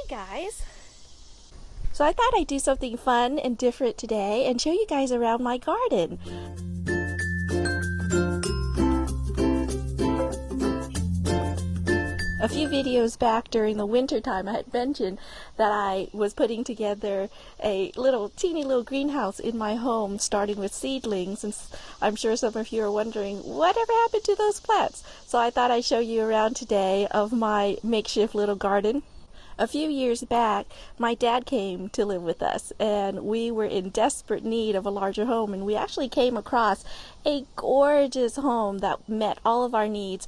Guys, so I thought I'd do something fun and different today and show you guys around my garden. A few videos back during the winter time I had mentioned that I was putting together a teeny little greenhouse in my home, starting with seedlings, and I'm sure some of you are wondering whatever happened to those plants. So I thought I'd show you around today of my makeshift little garden. A few years back, my dad came to live with us, and we were in desperate need of a larger home, and we actually came across a gorgeous home that met all of our needs.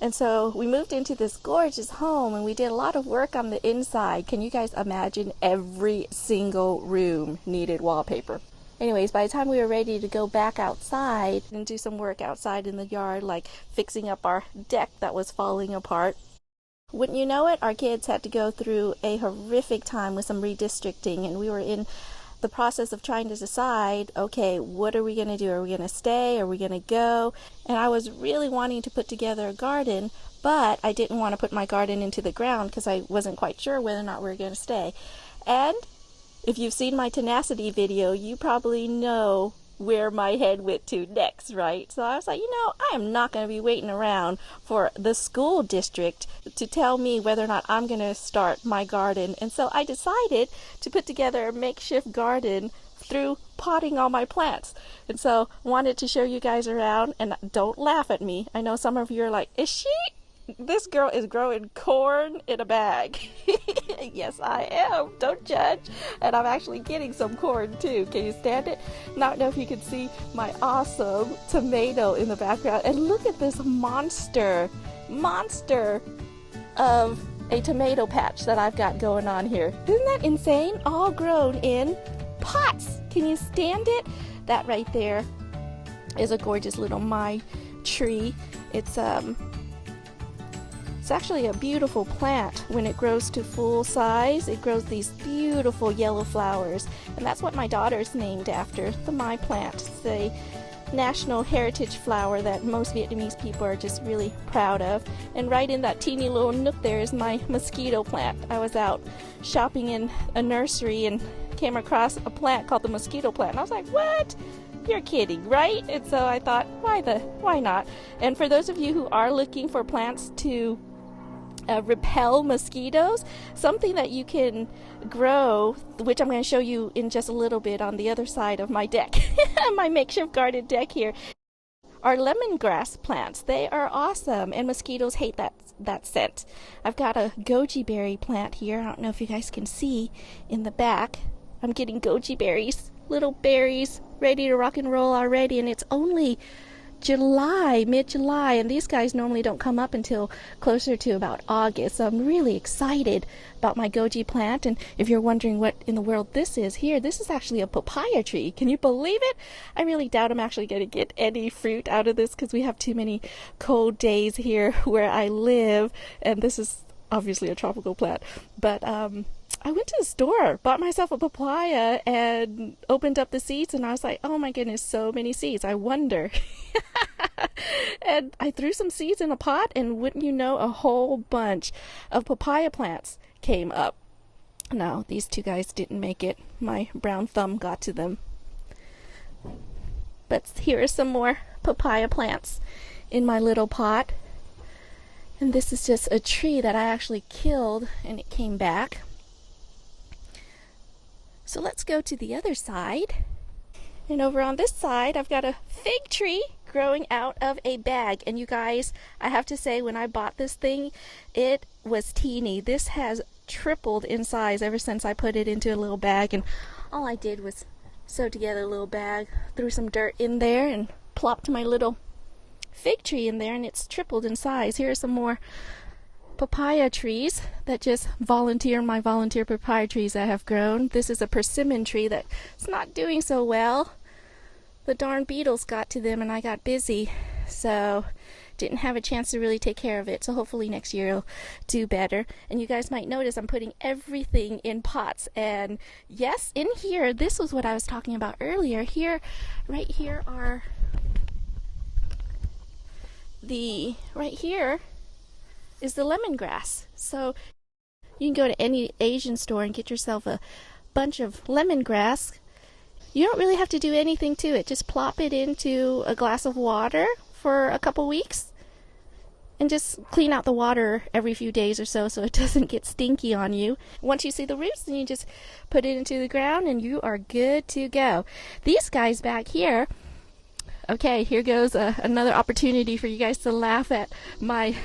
And so we moved into this gorgeous home, and we did a lot of work on the inside. Can you guys imagine? Every single room needed wallpaper. Anyways, by the time we were ready to go back outside and do some work outside in the yard, like fixing up our deck that was falling apart, wouldn't you know it, our kids had to go through a horrific time with some redistricting, and we were in the process of trying to decide, okay, what are we going to do? Are we going to stay? Are we going to go? And I was really wanting to put together a garden, but I didn't want to put my garden into the ground because I wasn't quite sure whether or not we were going to stay. And if you've seen my tenacity video, you probably know where my head went to next, right? So I was like, I am not going to be waiting around for the school district to tell me whether or not I'm going to start my garden. And so I decided to put together a makeshift garden through potting all my plants. And so I wanted to show you guys around, and don't laugh at me. I know some of you are like, this girl is growing corn in a bag. Yes, I am. Don't judge. And I'm actually getting some corn too. Can you stand it? Now, I don't know if you can see my awesome tomato in the background. And look at this monster of a tomato patch that I've got going on here. Isn't that insane? All grown in pots. Can you stand it? That right there is a gorgeous little my tree. It's actually a beautiful plant. When it grows to full size, it grows these beautiful yellow flowers, and that's what my daughter's named after, the Mai plant. It's a national heritage flower that most Vietnamese people are just really proud of. And right in that teeny little nook there is my mosquito plant. I was out shopping in a nursery and came across a plant called the mosquito plant, and I was like, what? You're kidding, right? And so I thought, why not? And for those of you who are looking for plants to repel mosquitoes, something that you can grow, which I'm going to show you in just a little bit on the other side of my deck, my makeshift garden deck here, are lemongrass plants. They are awesome, and mosquitoes hate that scent. I've got a goji berry plant here. I don't know if you guys can see in the back. I'm getting goji berries, little berries, ready to rock and roll already, and it's only mid-July, and these guys normally don't come up until closer to about August. So I'm really excited about my goji plant. And if you're wondering what in the world this is here, this is actually a papaya tree. Can you believe it? I really doubt I'm actually going to get any fruit out of this because we have too many cold days here where I live, and this is obviously a tropical plant. But I went to the store, bought myself a papaya, and opened up the seeds, and I was like, oh my goodness, so many seeds. I wonder. And I threw some seeds in a pot, and wouldn't you know, a whole bunch of papaya plants came up. No, these two guys didn't make it. My brown thumb got to them. But here are some more papaya plants in my little pot. And this is just a tree that I actually killed, and it came back. So let's go to the other side. And over on this side, I've got a fig tree growing out of a bag. And you guys, I have to say, when I bought this thing, it was teeny. This has tripled in size ever since I put it into a little bag. And all I did was sew together a little bag, threw some dirt in there, and plopped my little fig tree in there, and it's tripled in size. Here are some more papaya trees that just my volunteer papaya trees I have grown. This is a persimmon tree that's not doing so well. The darn beetles got to them, and I got busy, so didn't have a chance to really take care of it. So hopefully next year it'll do better. And you guys might notice I'm putting everything in pots. And yes, in here, this was what I was talking about earlier. Right here is the lemongrass. So You can go to any Asian store and get yourself a bunch of lemongrass. You don't really have to do anything to it. Just plop it into a glass of water for a couple weeks and just clean out the water every few days or so it doesn't get stinky on you. Once you see the roots, then you just put it into the ground and you are good to go. These guys back here, okay, here goes another opportunity for you guys to laugh at my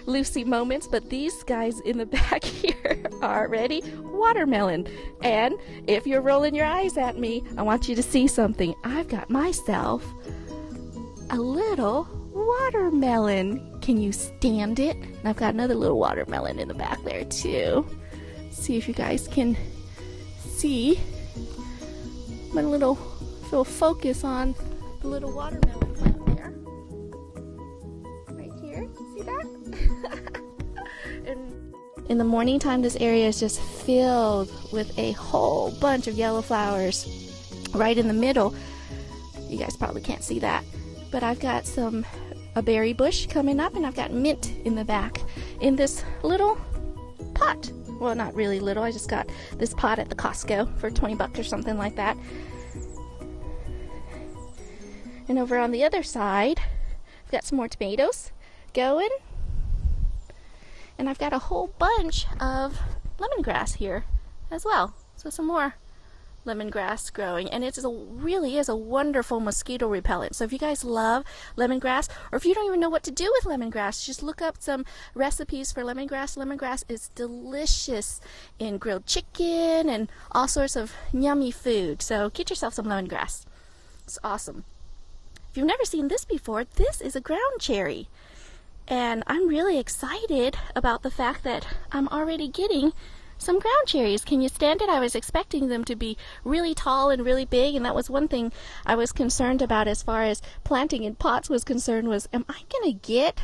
Lucy moments, but these guys in the back here are ready watermelon. And if you're rolling your eyes at me, I want you to see something. I've got myself a little watermelon. Can you stand it? And I've got another little watermelon in the back there too. See if you guys can see my little focus on the little watermelon plant there. Right here. See that? And in the morning time, this area is just filled with a whole bunch of yellow flowers right in the middle. You guys probably can't see that, but I've got a berry bush coming up, and I've got mint in the back in this little pot. Well, not really little. I just got this pot at the Costco for 20 bucks or something like that. And over on the other side, I've got some more tomatoes going. And I've got a whole bunch of lemongrass here as well. So some more lemongrass growing. And it really is a wonderful mosquito repellent. So if you guys love lemongrass, or if you don't even know what to do with lemongrass, just look up some recipes for lemongrass. Lemongrass is delicious in grilled chicken and all sorts of yummy food. So get yourself some lemongrass. It's awesome. If you've never seen this before, this is a ground cherry. And I'm really excited about the fact that I'm already getting some ground cherries. Can you stand it? I was expecting them to be really tall and really big, and that was one thing I was concerned about as far as planting in pots was concerned, was, am I going to get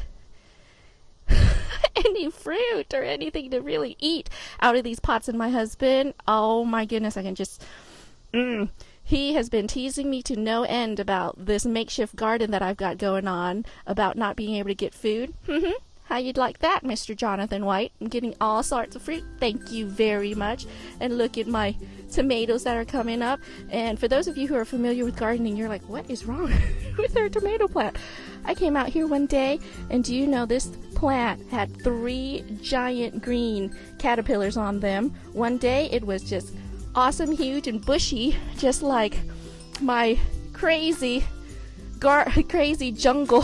any fruit or anything to really eat out of these pots? And my husband, oh my goodness, I can just... He has been teasing me to no end about this makeshift garden that I've got going on, about not being able to get food. How you'd like that, Mr. Jonathan White? I'm getting all sorts of fruit. Thank you very much. And look at my tomatoes that are coming up. And for those of you who are familiar with gardening, you're like, what is wrong with our tomato plant? I came out here one day, and do you know this plant had 3 giant green caterpillars on them. One day it was just awesome, huge, and bushy, just like my crazy jungle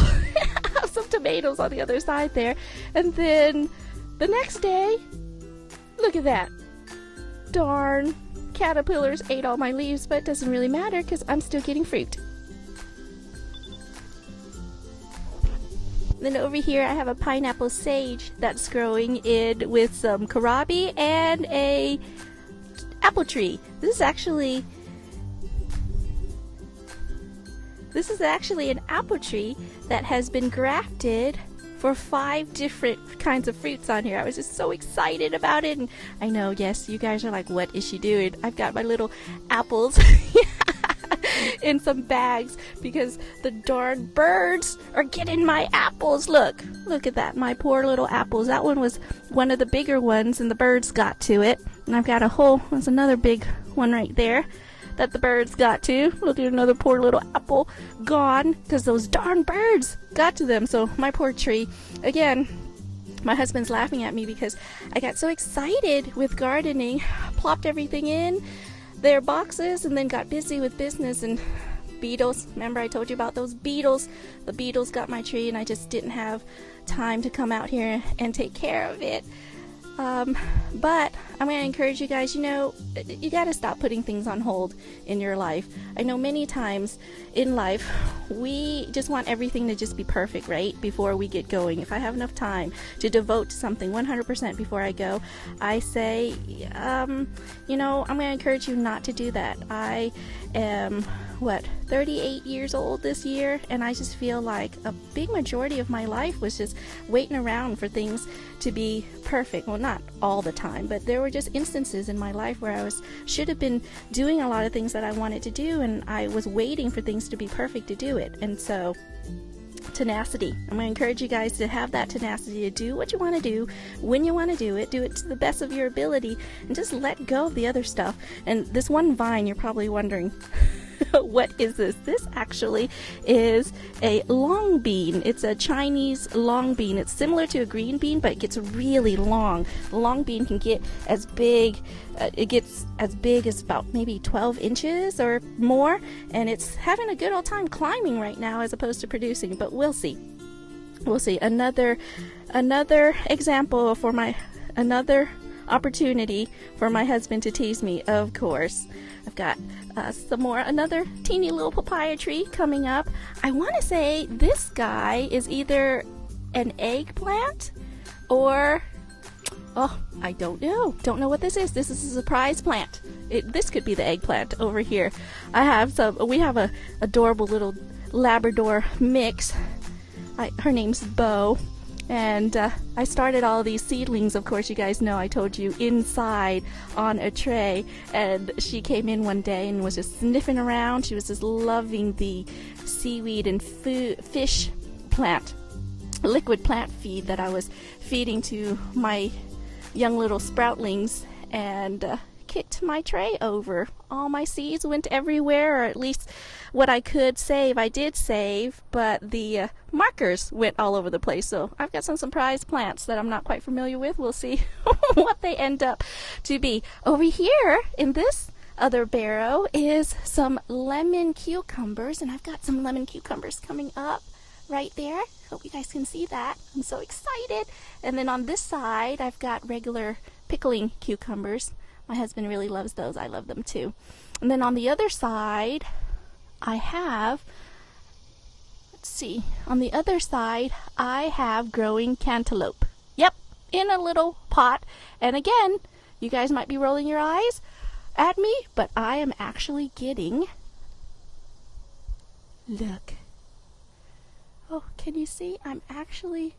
of some tomatoes on the other side there. And then the next day, look at that. Darn, caterpillars ate all my leaves, but it doesn't really matter because I'm still getting fruit. Then over here I have a pineapple sage that's growing in with some kohlrabi and a apple tree. This is actually an apple tree that has been grafted for 5 different kinds of fruits on here. I was just so excited about it, and I know, yes, you guys are like, what is she doing? I've got my little apples in some bags because the darn birds are getting my apples. Look at that, my poor little apples. That one was one of the bigger ones, and the birds got to it. And I've got there's another big one right there that the birds got to. Look at another poor little apple gone because those darn birds got to them. So my poor tree. Again, my husband's laughing at me because I got so excited with gardening, plopped everything in their boxes, and then got busy with business and beetles. Remember I told you about those beetles? The beetles got my tree, and I just didn't have time to come out here and take care of it. But I'm going to encourage you guys, you got to stop putting things on hold in your life. I know many times in life we just want everything to just be perfect, right, before we get going. If I have enough time to devote to something 100% before I go, I say, I'm going to encourage you not to do that. I am 38 years old this year, and I just feel like a big majority of my life was just waiting around for things to be perfect. Well, not all the time, but there were just instances in my life where I should have been doing a lot of things that I wanted to do, and I was waiting for things to be perfect to do it. And so tenacity. I'm going to encourage you guys to have that tenacity to do what you want to do, when you want to do it to the best of your ability, and just let go of the other stuff. And this one vine, you're probably wondering, what is this? This actually is a long bean. It's a Chinese long bean. It's similar to a green bean, but it gets really long. The long bean can get as big, it gets as big as about maybe 12 inches or more, and it's having a good old time climbing right now as opposed to producing, but we'll see. We'll see. Another example for another opportunity for my husband to tease me, of course. I've got another teeny little papaya tree coming up. I want to say this guy is either an eggplant or, I don't know. Don't know what this is. This is a surprise plant. This could be the eggplant over here. We have a adorable little Labrador mix. Her name's Bo. And I started all these seedlings, of course, you guys know, I told you, inside on a tray. And she came in one day and was just sniffing around. She was just loving the seaweed and fish plant, liquid plant feed that I was feeding to my young little sproutlings, and kicked my tray over. All my seeds went everywhere, or at least what I could save, I did save, but the markers went all over the place. So I've got some surprise plants that I'm not quite familiar with. We'll see what they end up to be. Over here in this other barrow is some lemon cucumbers, and I've got some lemon cucumbers coming up right there. Hope you guys can see that. I'm so excited. And then on this side, I've got regular pickling cucumbers. My husband really loves those. I love them too. And then on the other side, I have, on the other side, I have growing cantaloupe. Yep, in a little pot. And again, you guys might be rolling your eyes at me, but I am actually getting, look. Oh, can you see? I'm actually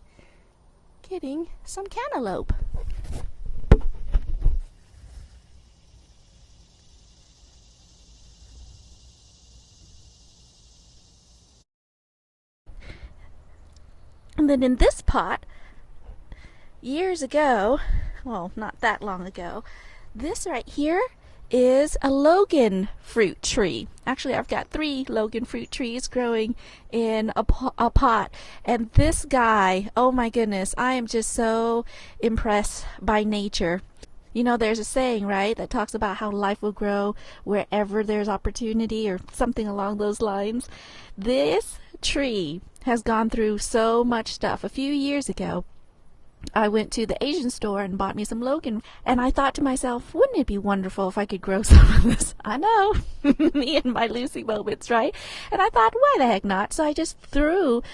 getting some cantaloupe. And then in this pot, years ago, well, not that long ago, this right here is a Longan fruit tree. Actually, I've got 3 Longan fruit trees growing in a pot. And this guy, oh my goodness, I am just so impressed by nature. You know, there's a saying, right, that talks about how life will grow wherever there's opportunity, or something along those lines. This tree has gone through so much stuff. A few years ago, I went to the Asian store and bought me some Longan, and I thought to myself, wouldn't it be wonderful if I could grow some of this? I know, me and my Lucy moments, right? And I thought, why the heck not? So I just threw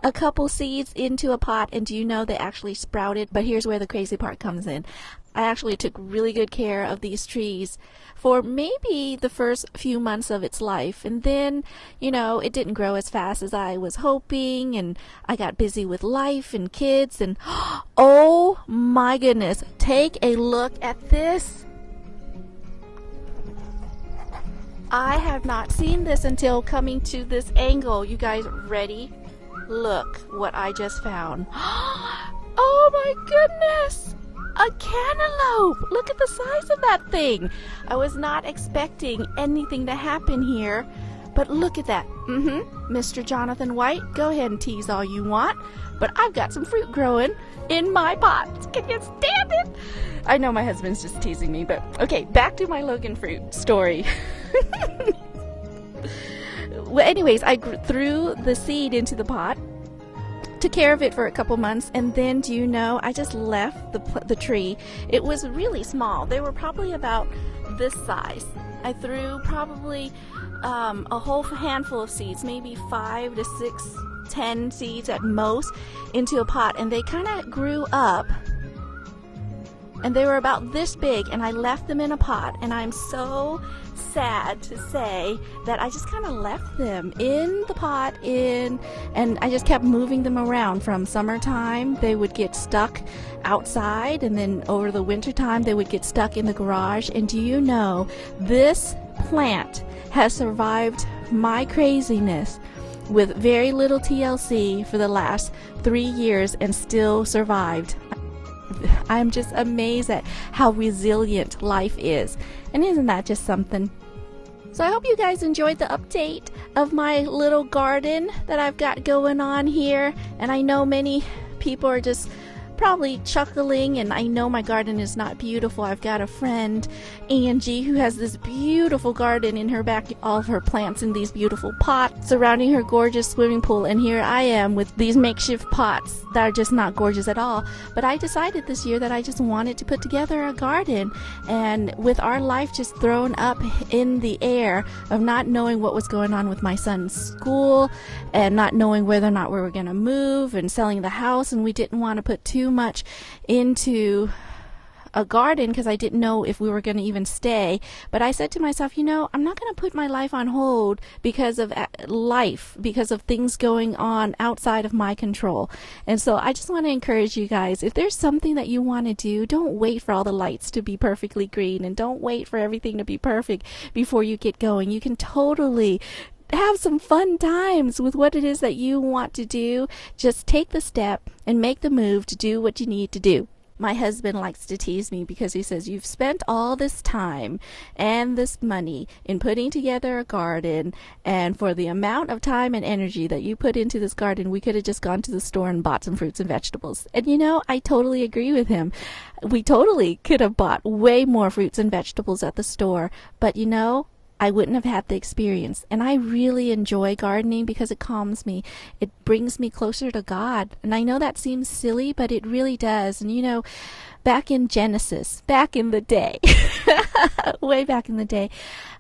a couple seeds into a pot, and do you know, they actually sprouted? But here's where the crazy part comes in. I actually took really good care of these trees for maybe the first few months of its life, and then, you know, it didn't grow as fast as I was hoping, and I got busy with life and kids, and oh my goodness, take a look at this. I have not seen this until coming to this angle. You guys ready? Look what I just found. Oh my goodness! A cantaloupe! Look at the size of that thing. I was not expecting anything to happen here, but look at that. Mr. Jonathan White, go ahead and tease all you want, but I've got some fruit growing in my pot. Can you stand it? I know my husband's just teasing me, but okay, back to my Longan fruit story. Well, anyways, I threw the seed into the pot, took care of it for a couple months, and then, do you know, I just left the tree. It was really small. They were probably about this size. I threw probably a whole handful of seeds, maybe 5 to 6, 10 seeds at most, into a pot, and they kind of grew up, and they were about this big, and I left them in a pot, and I'm so sad to say that I just kind of left them in the pot and I just kept moving them around. From summertime, they would get stuck outside, and then over the winter time, they would get stuck in the garage. And do you know, this plant has survived my craziness. with very little TLC for the last 3 years and still survived. I'm just amazed at how resilient life is. And isn't that just something? So I hope you guys enjoyed the update of my little garden that I've got going on here. And I know many people are just probably chuckling, and I know my garden is not beautiful. I've got a friend, Angie, who has this beautiful garden in her back, all of her plants in these beautiful pots surrounding her gorgeous swimming pool, and here I am with these makeshift pots that are just not gorgeous at all. But I decided this year that I just wanted to put together a garden, and with our life just thrown up in the air of not knowing what was going on with my son's school and not knowing whether or not we were going to move and selling the house, and we didn't want to put too much into a garden because I didn't know if we were going to even stay. But I said to myself, you know, I'm not going to put my life on hold because of because of things going on outside of my control. And so I just want to encourage you guys, if there's something that you want to do, don't wait for all the lights to be perfectly green, and don't wait for everything to be perfect before you get going. You can totally have some fun times with what it is that you want to do. Just take the step and make the move to do what you need to do. My husband likes to tease me because he says, you've spent all this time and this money in putting together a garden, and for the amount of time and energy that you put into this garden, we could have just gone to the store and bought some fruits and vegetables. And you know, I totally agree with him. We totally could have bought way more fruits and vegetables at the store, but you know, I wouldn't have had the experience. And I really enjoy gardening because it calms me. It brings me closer to God. And I know that seems silly, but it really does. And you know, back in Genesis, back in the day, way back in the day,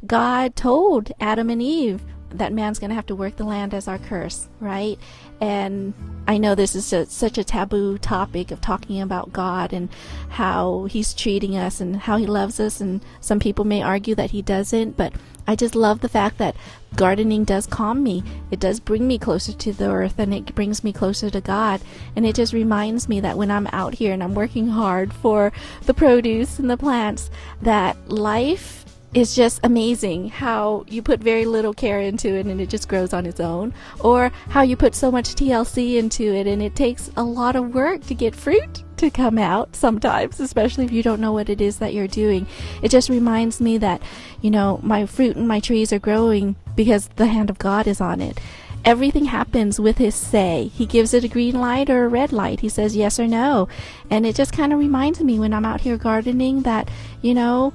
God told Adam and Eve that man's going to have to work the land as our curse, right? And I know this is such a taboo topic of talking about God and how he's treating us and how he loves us, and some people may argue that he doesn't, but I just love the fact that gardening does calm me. It does bring me closer to the earth, and it brings me closer to God. And it just reminds me that when I'm out here and I'm working hard for the produce and the plants, that life is just amazing. How you put very little care into it and it just grows on its own, or how you put so much TLC into it and it takes a lot of work to get fruit to come out sometimes, especially if you don't know what it is that you're doing. It just reminds me that, you know, my fruit and my trees are growing because the hand of God is on it. Everything happens with his say. He gives it a green light or a red light. He says yes or no. And it just kind of reminds me when I'm out here gardening that, you know,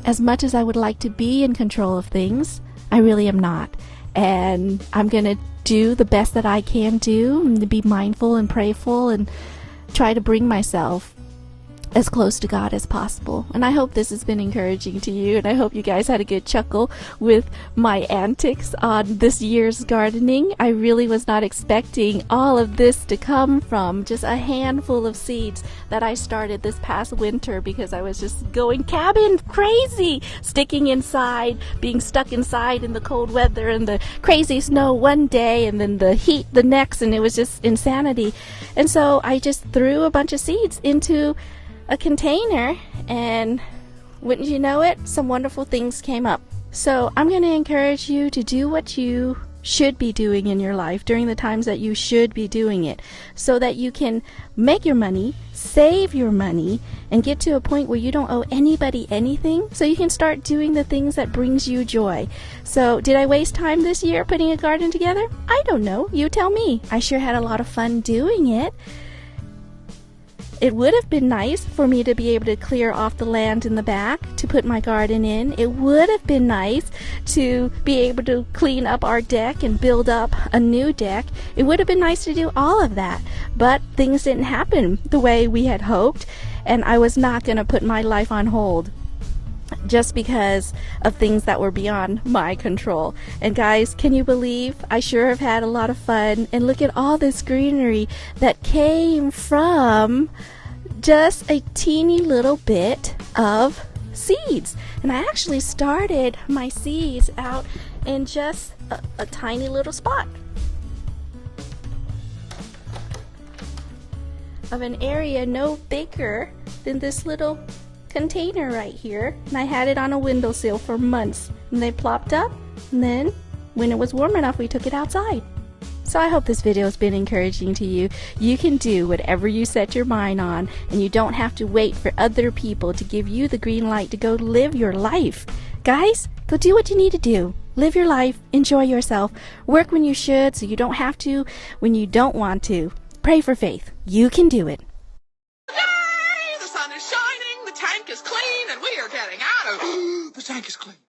as much as I would like to be in control of things, I really am not. And I'm going to do the best that I can do, and to be mindful and prayerful and try to bring myself as close to God as possible. And I hope this has been encouraging to you, and I hope you guys had a good chuckle with my antics on this year's gardening. I really was not expecting all of this to come from just a handful of seeds that I started this past winter because I was just going cabin crazy, sticking inside, being stuck inside in the cold weather and the crazy snow one day and then the heat the next, and it was just insanity. And so I just threw a bunch of seeds into a container, and wouldn't you know it, some wonderful things came up. So I'm going to encourage you to do what you should be doing in your life during the times that you should be doing it, so that you can make your money, save your money, and get to a point where you don't owe anybody anything, so you can start doing the things that brings you joy. So did I waste time this year putting a garden together? I don't know. You tell me. I sure had a lot of fun doing it. It would have been nice for me to be able to clear off the land in the back to put my garden in. It would have been nice to be able to clean up our deck and build up a new deck. It would have been nice to do all of that, but things didn't happen the way we had hoped, and I was not going to put my life on hold just because of things that were beyond my control. And guys, can you believe I sure have had a lot of fun, and look at all this greenery that came from just a teeny little bit of seeds. And I actually started my seeds out in just a tiny little spot of an area no bigger than this little container right here, and I had it on a windowsill for months, and they plopped up, and then when it was warm enough, we took it outside. So I hope this video has been encouraging to you. You can do whatever you set your mind on, and you don't have to wait for other people to give you the green light to go live your life. Guys, go do what you need to do. Live your life, enjoy yourself, work when you should so you don't have to when you don't want to. Pray for faith. You can do it. Yay! The sun is shining, the tank is clean, and we are getting out of... The tank is clean.